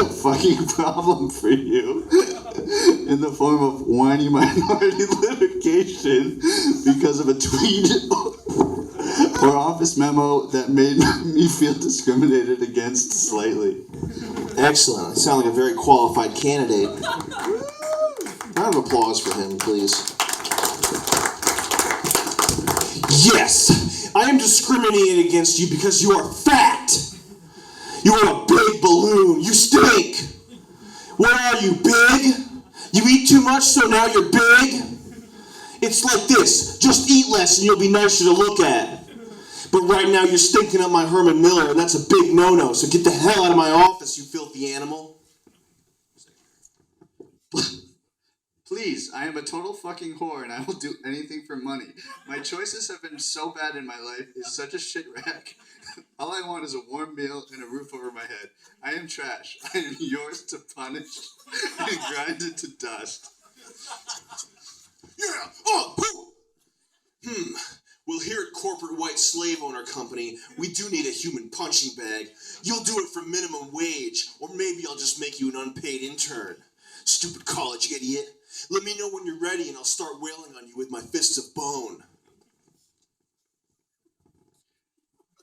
a fucking problem for you in the form of whiny minority litigation because of a tweet or office memo that made me feel discriminated against slightly. Excellent. You sound like a very qualified candidate. Round of applause for him, please. Yes, I am discriminating against you because you are fat. You are a big balloon. You stink. What are you, big? You eat too much, so now you're big? It's like this. Just eat less and you'll be nicer to look at. But right now you're stinking up my Herman Miller, and that's a big no-no. So get the hell out of my office, you filthy animal. Please, I am a total fucking whore and I will do anything for money. My choices have been so bad in my life. It's such a shit wreck. All I want is a warm meal and a roof over my head. I am trash. I am yours to punish and grind it to dust. Yeah. Oh, poo. Well, here at Corporate White Slave Owner Company, we do need a human punching bag. You'll do it for minimum wage, or maybe I'll just make you an unpaid intern. Stupid college idiot. Let me know when you're ready and I'll start wailing on you with my fists of bone.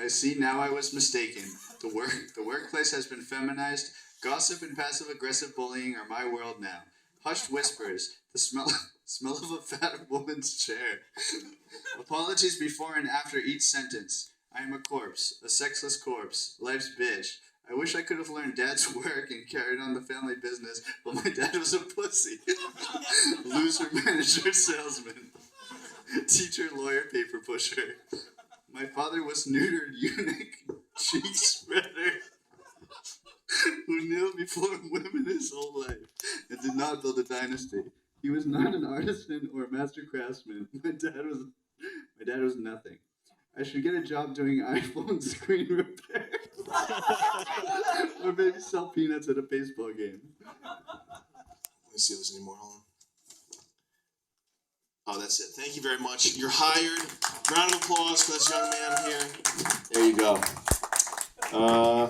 I see now I was mistaken. The workplace has been feminized. Gossip and passive-aggressive bullying are my world now. Hushed whispers. The smell of a fat woman's chair. Apologies before and after each sentence. I am a corpse. A sexless corpse. Life's bitch. I wish I could have learned dad's work and carried on the family business, but my dad was a pussy. Loser, manager, salesman. Teacher, lawyer, paper pusher. My father was neutered, eunuch, cheek spreader, who kneeled before women his whole life and did not build a dynasty. He was not an artisan or a master craftsman. My dad was nothing. I should get a job doing iPhone screen repair. Or maybe sell peanuts at a baseball game. Let me see if there's any more. Hold on. Oh, that's it. Thank you very much. You're hired. Round of applause for this young man here. There you go. Are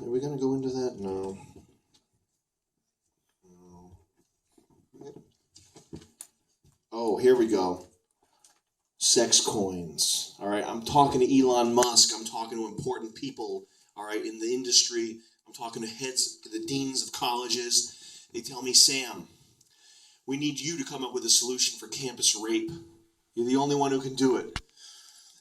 we gonna go into that? No. Oh, here we go. Sex coins. All right, I'm talking to Elon Musk. I'm talking to important people, all right, in the industry. I'm talking to the deans of colleges. They tell me, Sam, we need you to come up with a solution for campus rape. You're the only one who can do it.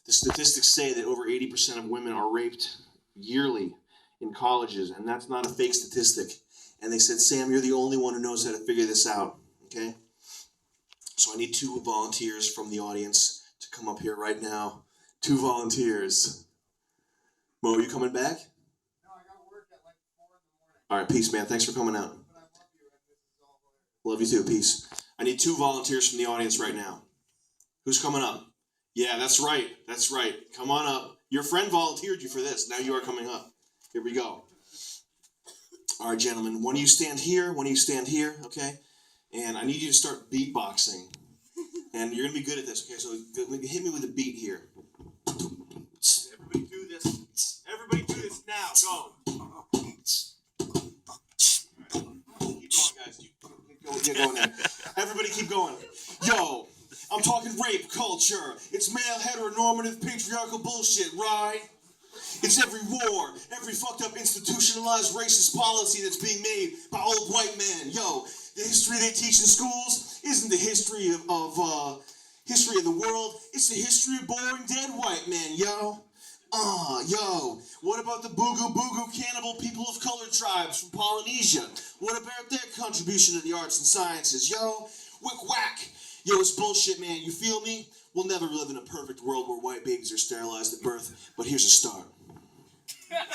The statistics say that over 80% of women are raped yearly in colleges, and that's not a fake statistic. And they said, Sam, you're the only one who knows how to figure this out, okay? So I need 2 volunteers from the audience to come up here right now. 2 volunteers. Mo, are you coming back? No, I got work at like 4 in the morning. All right, peace, man. Thanks for coming out. But I love you, and this is all hilarious. Love you too. Peace. I need 2 volunteers from the audience right now. Who's coming up? Yeah, that's right. That's right. Come on up. Your friend volunteered you for this. Now you are coming up. Here we go. All right, gentlemen. One of you stand here. One of you stand here. Okay. And I need you to start beatboxing. And you're going to be good at this. Okay, so hit me with a beat here. Everybody do this. Everybody do this now. Go. Keep going, guys. Keep going there. Everybody keep going. Yo, I'm talking rape culture. It's male, heteronormative, patriarchal bullshit, right? It's every war, every fucked up institutionalized racist policy that's being made by old white men. Yo, the history they teach in schools isn't the history of the world. It's the history of boring dead white men, yo. Yo, what about the boogie cannibal people of color tribes from Polynesia? What about their contribution to the arts and sciences, yo? Wick whack. Yo, it's bullshit, man. You feel me? We'll never live in a perfect world where white babies are sterilized at birth, but here's a start. All right,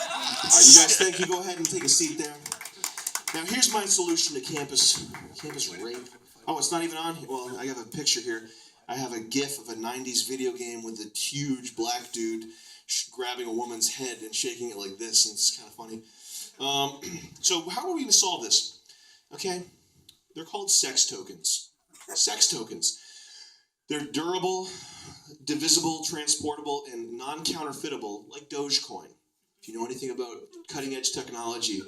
you guys think you go ahead and take a seat there? Now, here's my solution to campus rape. Oh, it's not even on here? Well, I have a picture here. I have a gif of a 90s video game with a huge black dude grabbing a woman's head and shaking it like this, and it's kind of funny. So how are we going to solve this? Okay, they're called sex tokens. Sex tokens. They're durable, divisible, transportable, and non-counterfeitable, like Dogecoin. you know anything about cutting edge technology,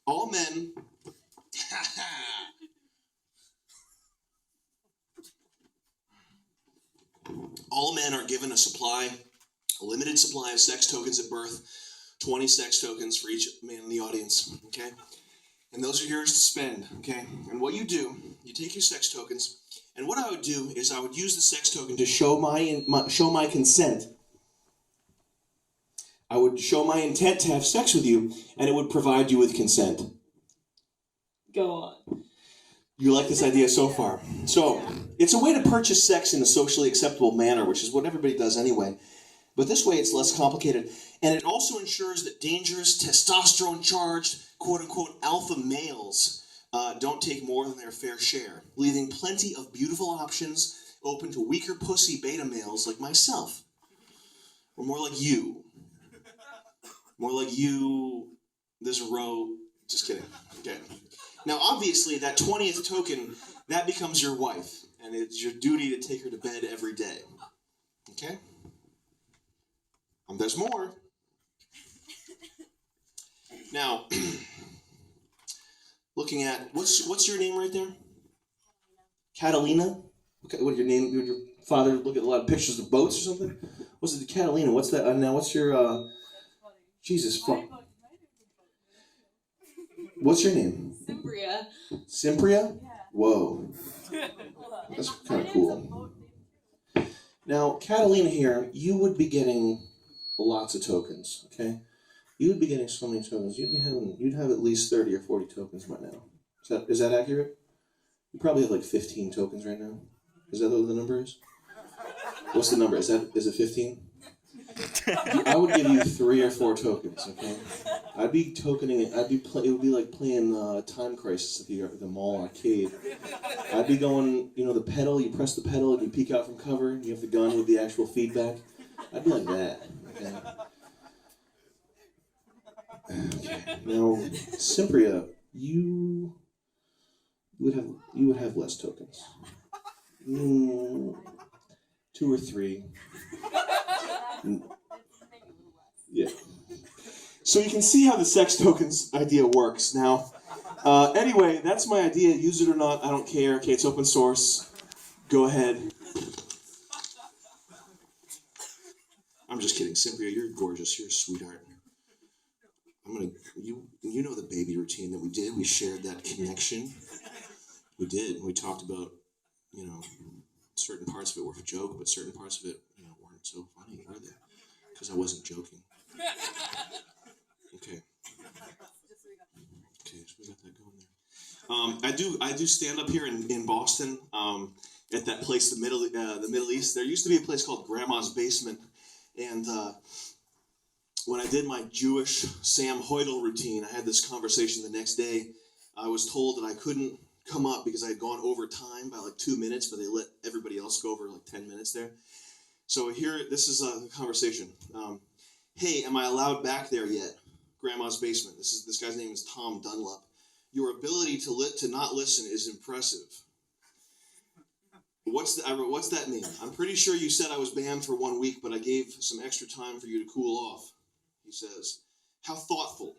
all men all men are given a limited supply of sex tokens at birth, 20 sex tokens for each man in the audience, okay? And those are yours to spend, okay? And what you do, you take your sex tokens, and what I would do is I would use the sex token to show my consent. I would show my intent to have sex with you, and it would provide you with consent. Go on. You like this idea so far? So, it's a way to purchase sex in a socially acceptable manner, which is what everybody does anyway. But this way it's less complicated. And it also ensures that dangerous, testosterone-charged, quote-unquote, alpha males don't take more than their fair share, leaving plenty of beautiful options open to weaker pussy beta males like myself. Or more like you. More like you, this row, just kidding. Okay. Now, obviously, that 20th token, that becomes your wife, and it's your duty to take her to bed every day. Okay? There's more. Now, looking at, what's your name right there? Catalina? Okay, what your name? Your father look at a lot of pictures of boats or something? What's it, Catalina? What's that? Now, what's your, Jesus fuck. What's your name? Cimbria. Cimbria? Yeah. Whoa. That's kind of cool. Now, Catalina here, you would be getting lots of tokens, okay? You would be getting so many tokens. You'd have at least 30 or 40 tokens by now. Is that accurate? You probably have like 15 tokens right now. Is that what the number is? What's the number? Is it 15? I would give you 3 or 4 tokens, okay? I'd be tokening it. It would be like playing Time Crisis at the mall arcade. I'd be going, the pedal. You press the pedal and you peek out from cover. You have the gun with the actual feedback. I'd be like that. Okay. Now, Cimbria, you would have less tokens. 2 or 3. Yeah. So you can see how the sex tokens idea works. Now, anyway, that's my idea. Use it or not, I don't care. Okay, it's open source. Go ahead. I'm just kidding, Cimbria. You're gorgeous. You're a sweetheart. You know the baby routine that we did. We shared that connection. We did. We talked about, certain parts of it were a joke, but certain parts of it, weren't so funny, were they? Because I wasn't joking. Okay. Okay, so we got that going there. I do stand up here in Boston, at that place, the Middle East. There used to be a place called Grandma's Basement, and when I did my Jewish Sam Hoidel routine, I had this conversation the next day. I was told that I couldn't come up because I had gone over time by like 2 minutes, but they let everybody else go over like 10 minutes there. So here, this is a conversation. Hey, am I allowed back there yet? Grandma's Basement. This guy's name is Tom Dunlop. Your ability to not listen is impressive. I wrote, what's that mean? I'm pretty sure you said I was banned for 1 week, but I gave some extra time for you to cool off. He says, how thoughtful.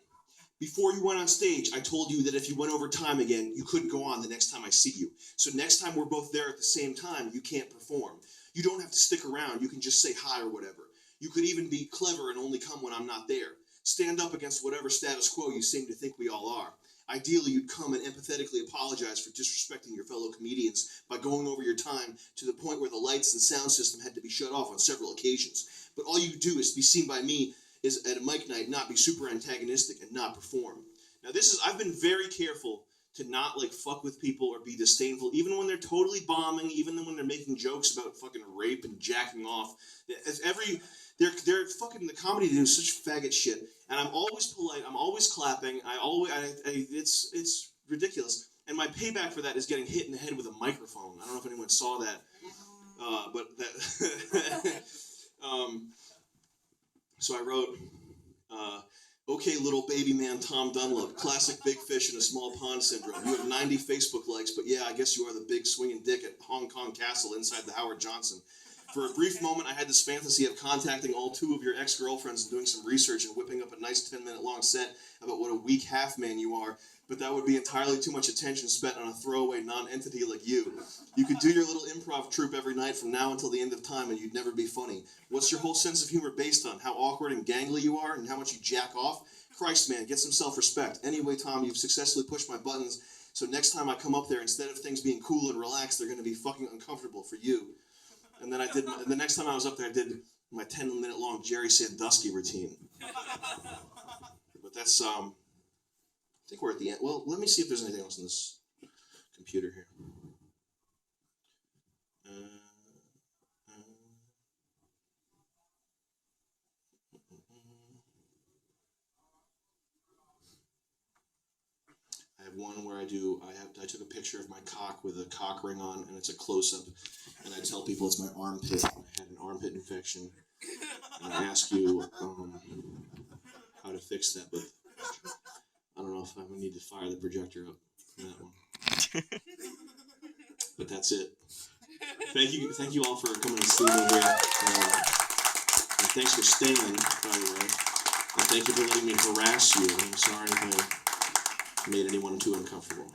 Before you went on stage, I told you that if you went over time again, you couldn't go on the next time I see you. So next time we're both there at the same time, you can't perform. You don't have to stick around. You can just say hi or whatever. You could even be clever and only come when I'm not there. Stand up against whatever status quo you seem to think we all are. Ideally, you'd come and empathetically apologize for disrespecting your fellow comedians by going over your time to the point where the lights and sound system had to be shut off on several occasions. But all you do is be seen by me is at a mic night, not be super antagonistic and not perform. Now I've been very careful to not fuck with people or be disdainful, even when they're totally bombing, even when they're making jokes about fucking rape and jacking off. They're fucking, the comedy do such faggot shit, and I'm always polite, I'm always clapping, it's ridiculous. And my payback for that is getting hit in the head with a microphone. I don't know if anyone saw that, but that, so I wrote, okay, little baby man Tom Dunlop, classic big fish in a small pond syndrome. You have 90 Facebook likes, but yeah, I guess you are the big swinging dick at Hong Kong Castle inside the Howard Johnson. For a brief moment, I had this fantasy of contacting all 2 of your ex-girlfriends and doing some research and whipping up a nice 10-minute long set about what a weak half-man you are, but that would be entirely too much attention spent on a throwaway non-entity like you. You could do your little improv troupe every night from now until the end of time and you'd never be funny. What's your whole sense of humor based on? How awkward and gangly you are and how much you jack off? Christ, man, get some self-respect. Anyway, Tom, you've successfully pushed my buttons, so next time I come up there, instead of things being cool and relaxed, they're going to be fucking uncomfortable for you. And then the next time I was up there, I did my 10-minute long Jerry Sandusky routine. But that's, I think we're at the end. Well, let me see if there's anything else in this computer here. I have one where I took a picture of my cock with a cock ring on, and it's a close-up, and I tell people it's my armpit. I had an armpit infection, and I ask you how to fix that, but I don't know if I would need to fire the projector up for that one. But that's it. Thank you all for coming and seeing me here. And thanks for staying, by the way. And thank you for letting me harass you. I'm sorry if I made anyone too uncomfortable.